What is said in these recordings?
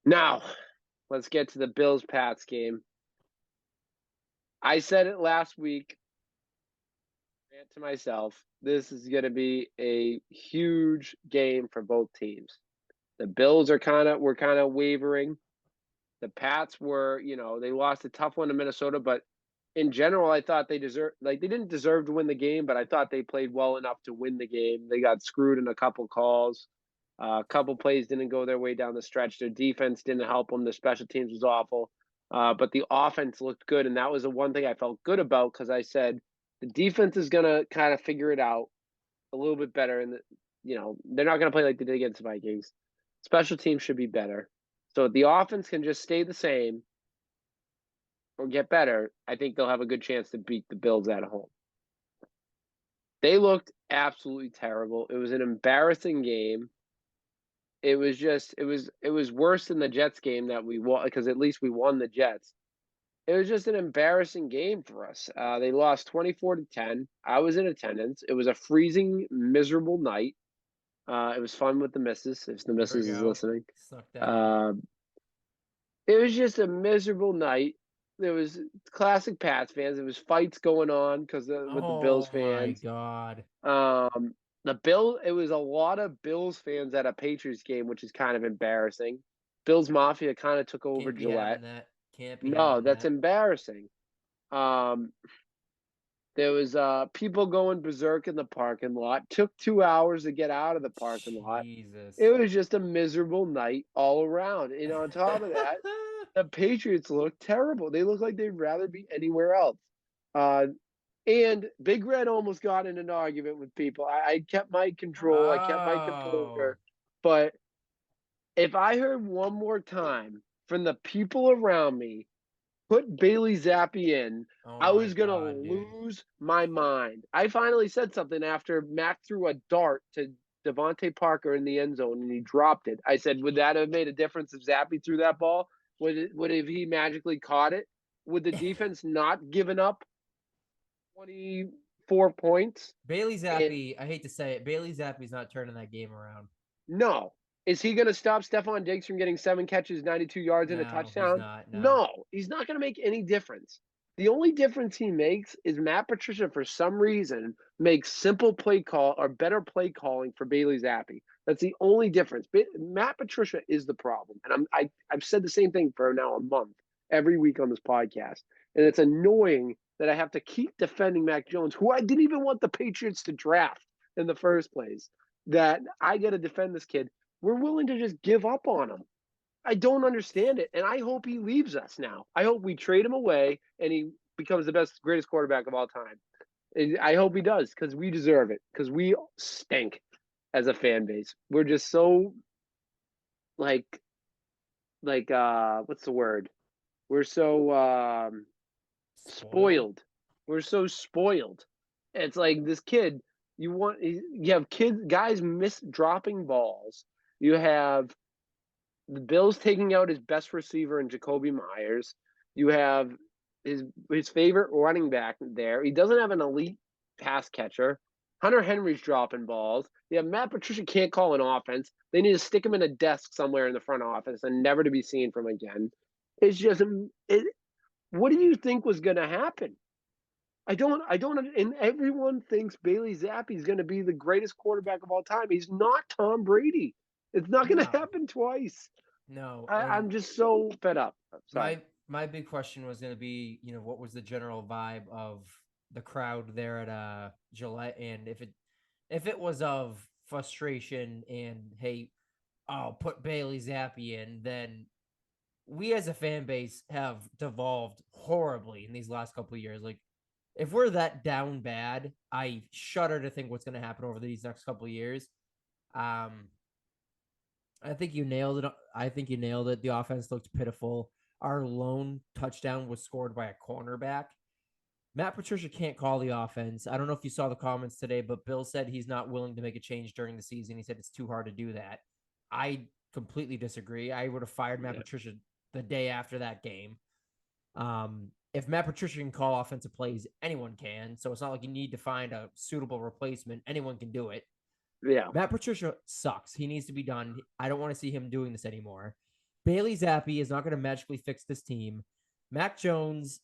Now, let's get to the Bills-Pats game. I said it last week, rant to myself, this is going to be a huge game for both teams. The Bills were kind of wavering. The Pats were, they lost a tough one to Minnesota, but in general, I thought they didn't deserve to win the game, but I thought they played well enough to win the game. They got screwed in a couple calls. A couple plays didn't go their way down the stretch. Their defense didn't help them. Their special teams was awful. But the offense looked good, and that was the one thing I felt good about because I said the defense is gonna kind of figure it out a little bit better, and they're not gonna play like they did against the Vikings. Special teams should be better. So if the offense can just stay the same or get better, I think they'll have a good chance to beat the Bills at home. They looked absolutely terrible. It was an embarrassing game. It was worse than the Jets game that we won because at least we won the Jets. It was just an embarrassing game for us. They lost 24-10. I was in attendance. It was a freezing, miserable night. It was fun with the missus, if the There we missus is go. listening. Suck that in. Uh, it was just a miserable night. There was classic Pats fans. There was fights going on with the Bills Oh my fans. God. Um, it was a lot of Bills fans at a Patriots game, which is kind of embarrassing. Bills Mafia kind of took over Can't be Gillette. having that. Can't be No, having that's that. embarrassing. Um, there was people going berserk in the parking lot. Took 2 hours to get out of the parking lot. It Jesus. was just a miserable night all around. And on top of that, the Patriots look terrible. They look like they'd rather be anywhere else. Uh, and Big Red almost got in an argument with people. I kept my control. I kept my Oh. composure. But if I heard one more time from the people around me, put Bailey Zappi in, Oh I my was gonna God, dude. lose my mind. I finally said something after Mac threw a dart to Devontae Parker in the end zone and he dropped it. I said, would that have made a difference if Zappi threw that ball? Would if he magically caught it? Would the defense not given up 24 points? Bailey And Zappi, I hate to say it, Bailey Zappi's not turning that game around. no. Is he going to stop Stephon Diggs from getting 7 catches, 92 yards, and a No, he's touchdown? not. No. No, he's not going to make any difference. The only difference he makes is Matt Patricia, for some reason, makes simple play call or better play calling for Bailey Zappi. That's the only difference. Matt Patricia is the problem, and I've said the same thing for now a month every week on this podcast, and it's annoying that I have to keep defending Mac Jones, who I didn't even want the Patriots to draft in the first place. That I got to defend this kid. We're willing to just give up on him. I don't understand it. And I hope he leaves us now. I hope we trade him away and he becomes the greatest quarterback of all time. I hope he does because we deserve it because we stink as a fan base. We're just so like what's the word? We're so Spoiled? spoiled. We're so spoiled. It's like this kid. You have kids guys miss dropping balls. You have the Bills taking out his best receiver in Jacoby Myers. You have his favorite running back there. He doesn't have an elite pass catcher. Hunter Henry's dropping balls. Yeah, Matt Patricia can't call an offense. They need to stick him in a desk somewhere in the front office and never to be seen from again. It's just what do you think was going to happen? I don't, and everyone thinks Bailey Zappi is going to be the greatest quarterback of all time. He's not Tom Brady. It's not going to No. happen twice. No. I'm And just so fed up. I'm sorry. my big question was going to be, what was the general vibe of the crowd there at Gillette, and if it was of frustration and hey, I'll put Bailey Zappi in, then we as a fan base have devolved horribly in these last couple of years. Like, if we're that down bad, I shudder to think what's going to happen over these next couple of years. Um, I think you nailed it. I think you nailed it. The offense looked pitiful. Our lone touchdown was scored by a cornerback. Matt Patricia can't call the offense. I don't know if you saw the comments today, but Bill said he's not willing to make a change during the season. He said it's too hard to do that. I completely disagree. I would have fired Matt Yeah. Patricia the day after that game. If Matt Patricia can call offensive plays, anyone can. So it's not like you need to find a suitable replacement. Anyone can do it. Yeah. Matt Patricia sucks. He needs to be done. I don't want to see him doing this anymore. Bailey Zappi is not going to magically fix this team. Mac Jones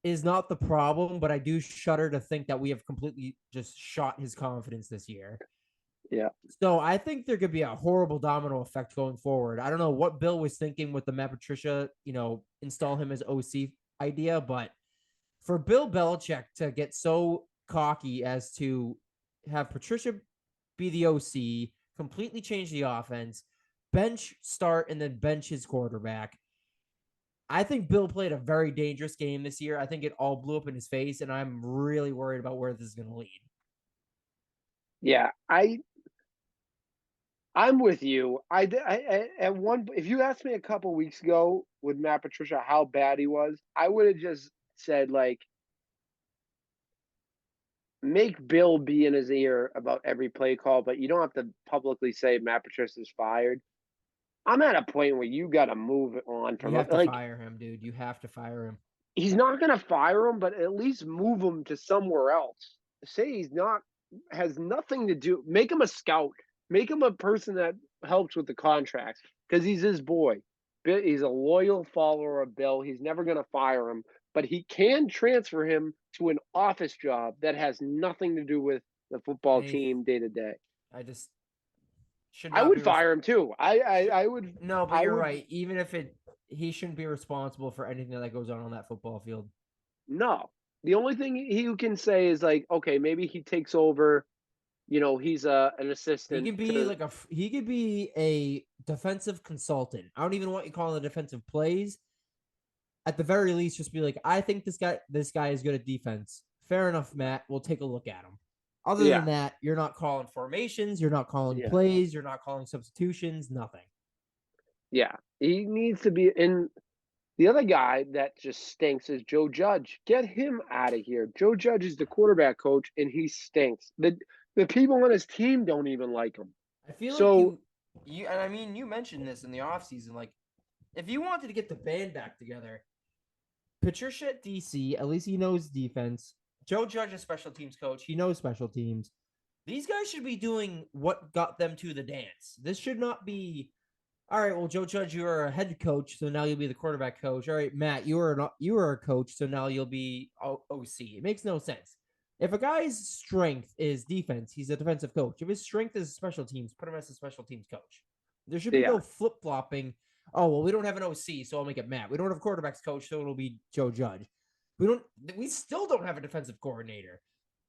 is not the problem, but I do shudder to think that we have completely just shot his confidence this year. Yeah. So I think there could be a horrible domino effect going forward. I don't know what Bill was thinking with the Matt Patricia, install him as OC idea, but for Bill Belichick to get so cocky as to have Patricia be the OC, completely change the offense, bench start, and then bench his quarterback. I think Bill played a very dangerous game this year. I think it all blew up in his face, and I'm really worried about where this is going to lead. Yeah, I'm with you. At one, if you asked me a couple weeks ago with Matt Patricia how bad he was, I would have just said like, make Bill be in his ear about every play call, but you don't have to publicly say Matt Patricia's fired. I'm at a point where you got to move on from You have to like fire him, dude. You have to fire him. he's not going to fire him, but at least move him to somewhere else. Say he's not has nothing to do. Make him a scout. Make him a person that helps with the contracts because he's his boy. He's a loyal follower of Bill. He's never going to fire him, but he can transfer him to an office job that has nothing to do with the football team day to day. I just should I not be. would fire him too. I would. No, but I you're would, right. Even if he shouldn't be responsible for anything that goes on that football field. No, the only thing he can say is like, okay, maybe he takes over. He's an assistant. He could be he could be a defensive consultant. I don't even want you calling the defensive plays. At the very least, just be like, I think this guy is good at defense. Fair enough, Matt. We'll take a look at him. Other than that, you're not calling formations, you're not calling plays, you're not calling substitutions, nothing. Yeah, he needs to be in. The other guy that just stinks is Joe Judge. Get him out of here. Joe Judge is the quarterback coach, and he stinks. The people on his team don't even like him. I feel like and I mean, you mentioned this in the offseason. Like, if you wanted to get the band back together, Patricia at DC, at least he knows defense. Joe Judge is special teams coach. He knows special teams. These guys should be doing what got them to the dance. This should not be, all right, well, Joe Judge, you are a head coach, so now you'll be the quarterback coach. All right, Matt, you are a coach, so now you'll be OC. It makes no sense. If a guy's strength is defense, he's a defensive coach. If his strength is special teams, put him as a special teams coach. There should be no flip-flopping. Oh, well, we don't have an OC, so I'll make it Matt. We don't have a quarterbacks coach, so it'll be Joe Judge. We still don't have a defensive coordinator.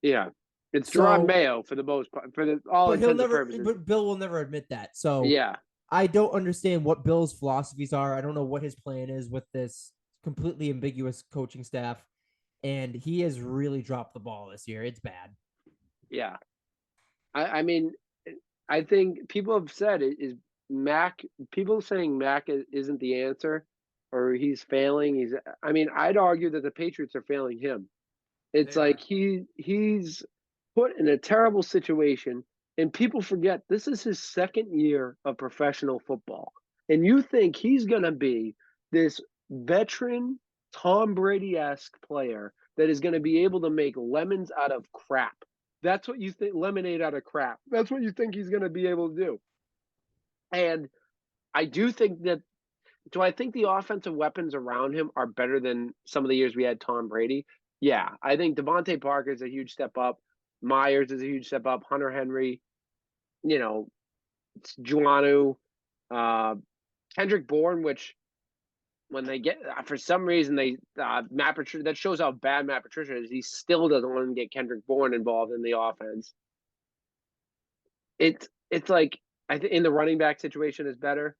Yeah. It's Jerome Mayo for the most part, for all intents and purposes. But Bill will never admit that. So yeah, I don't understand what Bill's philosophies are. I don't know what his plan is with this completely ambiguous coaching staff, and he has really dropped the ball this year. It's bad. Yeah, I mean, I think people have said is Mac. People saying Mac isn't the answer, or he's failing. I mean, I'd argue that the Patriots are failing him. It's like he's put in a terrible situation, and people forget this is his second year of professional football. And you think he's going to be this veteran Tom Brady-esque player that is going to be able to make lemons out of crap. That's what you think, lemonade out of crap. That's what you think he's going to be able to do. And I do think that, do I think the offensive weapons around him are better than some of the years we had Tom Brady? Yeah, I think Devontae Parker is a huge step up. Myers is a huge step up. Hunter Henry, Juanu, Kendrick Bourne, which when they get, for some reason, Matt Patricia, that shows how bad Matt Patricia is. He still doesn't want to get Kendrick Bourne involved in the offense. It's like, I think in the running back situation is better.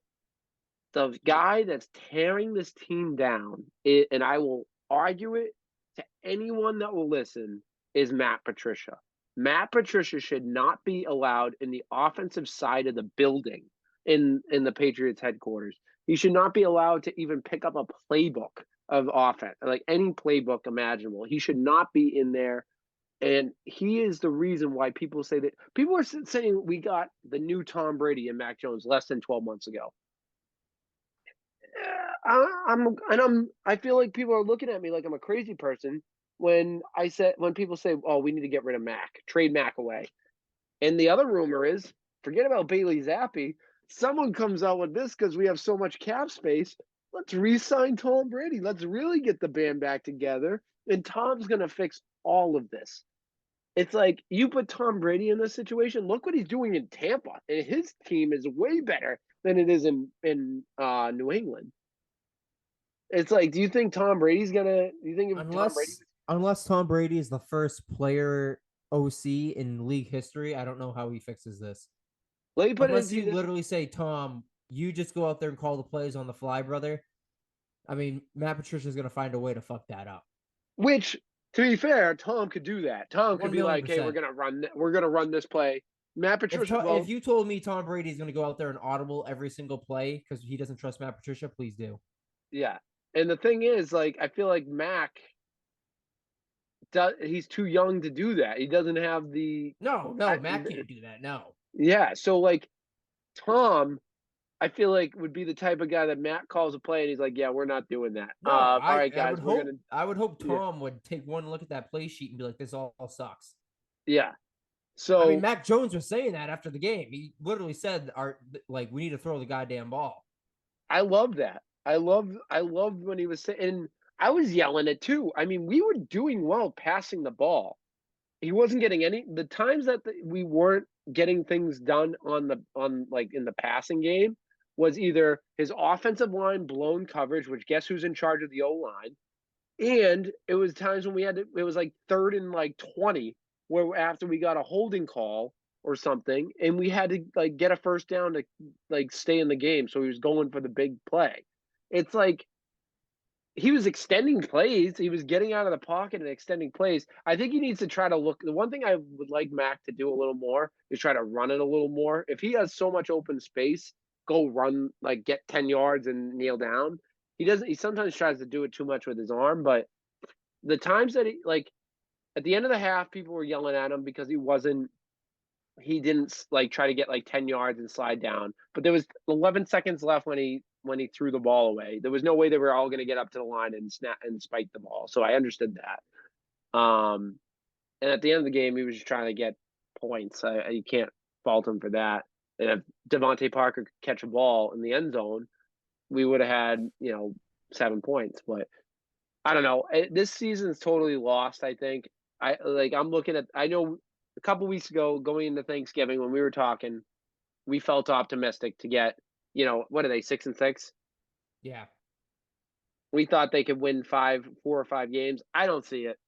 The guy that's tearing this team down, and I will argue it to anyone that will listen, is Matt Patricia. Matt Patricia should not be allowed in the offensive side of the building in the Patriots headquarters. He should not be allowed to even pick up a playbook of offense, like any playbook imaginable. He should not be in there. And he is the reason why people say that. People are saying we got the new Tom Brady and Mac Jones less than 12 months ago. I feel like people are looking at me like I'm a crazy person when people say, "Oh, we need to get rid of Mac, trade Mac away." And the other rumor is, forget about Bailey Zappi. someone comes out with this because we have so much cap space. Let's re-sign Tom Brady. Let's really get the band back together. And Tom's gonna fix all of this. It's like you put Tom Brady in this situation. Look what he's doing in Tampa, and his team is way better than it is in New England. It's like, do you think Tom Brady's gonna? Do you think if Tom Brady? Unless Tom Brady is the first player OC in league history, I don't know how he fixes this. Let me put it Unless into you you this. literally say, Tom, you just go out there and call the plays on the fly, brother. I mean, Matt Patricia's gonna find a way to fuck that up. Which, to be fair, Tom could do that. Tom could One be million like, "Hey, percent. we're gonna run this play." Matt Patricia, If well, you told me Tom Brady's gonna go out there and audible every single play because he doesn't trust Matt Patricia, please do. yeah. And the thing is, like, I feel like Mac, he's too young to do that. He doesn't have the, No, Matt can't do that. No. yeah. So like Tom, I feel like would be the type of guy that Matt calls a play and he's like, "Yeah, we're not doing that." No, All right, guys, we're gonna, I would hope yeah, Tom would take one look at that play sheet and be like, "This all sucks." yeah. I mean, So Mac Jones was saying that after the game. He literally said, "Our like, we need to throw the goddamn ball." I love that. I loved when he was saying, and I was yelling it too. I mean, we were doing well passing the ball. He wasn't getting any the times that we weren't getting things done on like in the passing game was either his offensive line blown coverage, which guess who's in charge of the O line, and it was times when we had to, it was like third and like 20 where after we got a holding call or something and we had to like get a first down to like stay in the game. So he was going for the big play. It's like he was extending plays. He was getting out of the pocket and extending plays. I think he needs to try to look. The one thing I would like Mac to do a little more is try to run it a little more. If he has so much open space, go run, like get 10 yards and kneel down. He doesn't, he sometimes tries to do it too much with his arm, but the times that he, like, at the end of the half, people were yelling at him because he didn't like try to get like 10 yards and slide down. But there was 11 seconds left when he threw the ball away. There was no way they were all going to get up to the line and snap and spike the ball. So I understood that. And at the end of the game, he was just trying to get points. You can't fault him for that. And if Devontae Parker could catch a ball in the end zone, we would have had 7 points. But I don't know. This season's totally lost. I think. I'm looking at. I know a couple weeks ago, going into Thanksgiving, when we were talking, we felt optimistic to get. What are they, 6-6? Yeah. We thought they could win 4 or 5 games. I don't see it.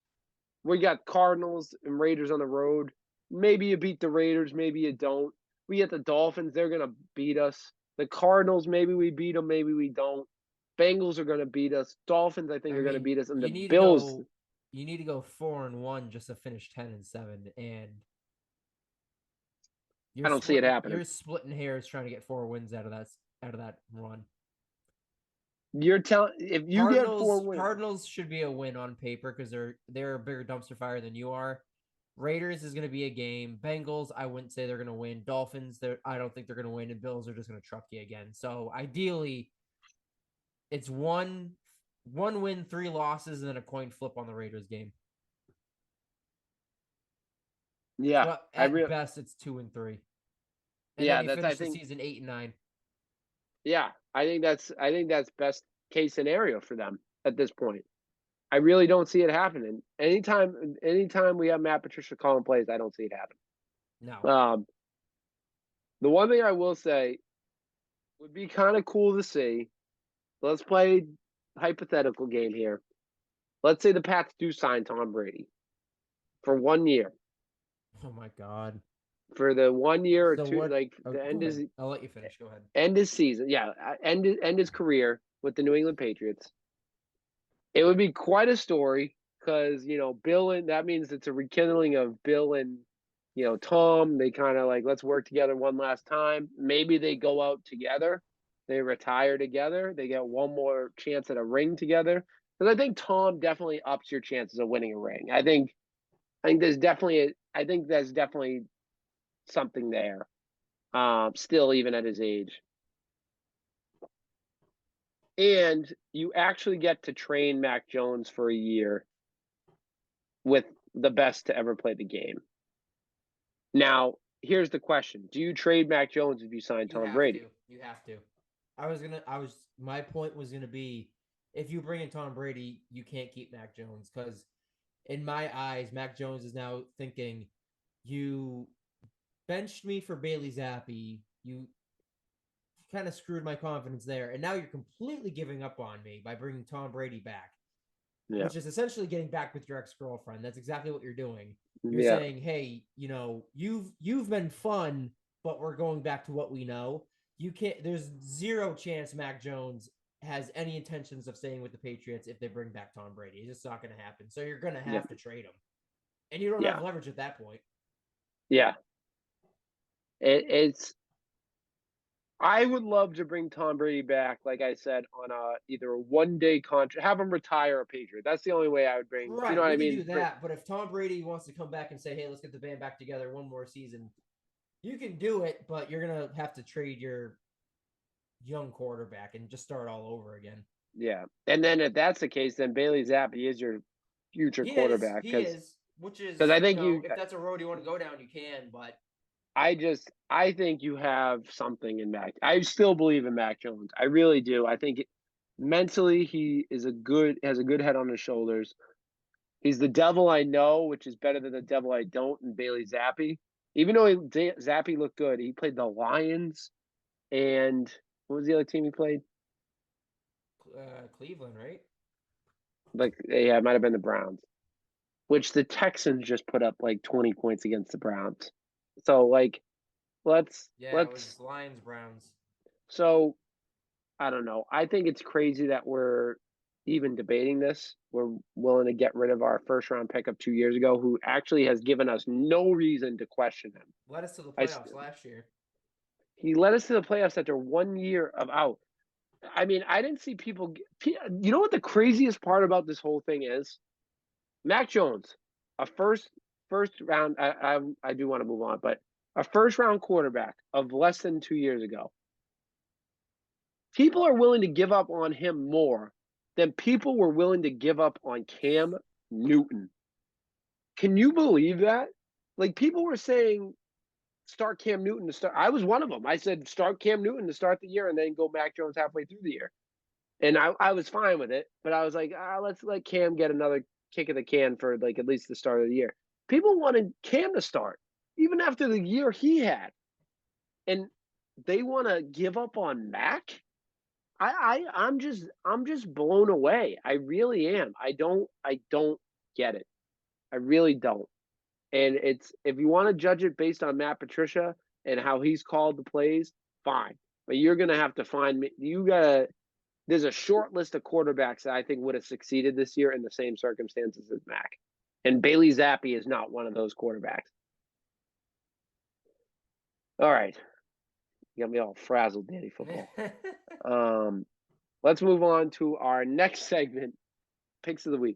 We got Cardinals and Raiders on the road. Maybe you beat the Raiders, maybe you don't. We get the Dolphins, they're gonna beat us. The Cardinals, maybe we beat them, maybe we don't. Bengals are gonna beat us. Dolphins, I think, I are gonna mean, beat us, and the Bills. you need to go 4-1 just to finish 10-7, and I don't see it happening. you're splitting hairs trying to get 4 wins out of that run. You're telling if you get 4 wins, Cardinals should be a win on paper because they're a bigger dumpster fire than you are. Raiders is going to be a game. Bengals, I wouldn't say they're going to win. Dolphins, I don't think they're going to win, and Bills are just going to truck you again. So ideally, it's one win, 3 losses, and then a coin flip on the Raiders game. yeah, So at best, it's 2-3, and yeah, then you that's I finish the think season 8-9. yeah, I think that's best case scenario for them at this point. I really don't see it happening. Anytime we have Matt Patricia calling plays, I don't see it happen. No. The one thing I will say would be kind of cool to see. Let's play hypothetical game here. Let's say the Pats do sign Tom Brady for 1 year. Oh my God. For the 1 year or So two, what? like Oh, the go ahead. I'll let you finish. Go ahead. end his season. Yeah, end his career with the New England Patriots. It would be quite a story because Bill, and that means it's a rekindling of Bill and Tom. They kind of like, let's work together one last time. Maybe they go out together, they retire together, they get one more chance at a ring together. Because I think Tom definitely ups your chances of winning a ring. I think there's definitely something there. Still, even at his age, and you actually get to train Mac Jones for a year with the best to ever play the game. Now, here's the question: do you trade Mac Jones if you sign You Tom have Brady? to. You have to. My point was gonna be, if you bring in Tom Brady, you can't keep Mac Jones because, in my eyes, Mac Jones is now thinking, you benched me for Bailey Zappi. You kind of screwed my confidence there, and now you're completely giving up on me by bringing Tom Brady back, Yeah, which is essentially getting back with your ex-girlfriend. That's exactly what you're doing. You're yeah, saying, "Hey, you've been fun, but we're going back to what we know." You can't. There's zero chance Mac Jones has any intentions of staying with the Patriots if they bring back Tom Brady. It's just not going to happen. So you're going to yeah, have to trade him, and you don't yeah, have leverage at that point. yeah. It's. I would love to bring Tom Brady back, like I said, on either a 1-day contract, have him retire a Patriot. That's the only way I would bring. You know Right, what we I could mean? do that, but if Tom Brady wants to come back and say, "Hey, let's get the band back together one more season," you can do it, but you're gonna have to trade your young quarterback and just start all over again. Yeah, and then if that's the case, then Bailey Zappi is your future quarterback He because is, which I is, think you if that's a road you want to go down, you can, but I think you have something in Mac. I still believe in Mac Jones. I really do. I think mentally he has a good head on his shoulders. He's the devil I know, which is better than the devil I don't in Bailey Zappi. Even though Zappi looked good, he played the Lions and what was the other team he played? Cleveland, right? Like yeah, it might have been the Browns, which the Texans just put up like 20 points against the Browns. So like Yeah, it let's was Lions Browns. so I don't know. I think it's crazy that we're even debating this. We're willing to get rid of our first round pick of 2 years ago, who actually has given us no reason to question him. Led us to the I, playoffs last year. he led us to the playoffs after 1 year of out. I mean, I didn't see people. You know what the craziest part about this whole thing is? Mac Jones, a first round. I do want to move on, but a first round quarterback of less than 2 years ago. People are willing to give up on him more than people were willing to give up on Cam Newton. Can you believe that? Like people were saying, start Cam Newton to start. I was one of them. I said start Cam Newton to start the year and then go Mac Jones halfway through the year. And I was fine with it, but I was like, let's let Cam get another kick of the can for like at least the start of the year. People wanted Cam to start, even after the year he had. And they want to give up on Mac. I'm just blown away. I really am. I don't get it. I really don't. And it's if you want to judge it based on Matt Patricia and how he's called the plays, fine. But you're gonna have to find me. There's a short list of quarterbacks that I think would have succeeded this year in the same circumstances as Mac. And Bailey Zappi is not one of those quarterbacks. All right. You got me all frazzled, Danny Football. Let's move on to our next segment, picks of the week.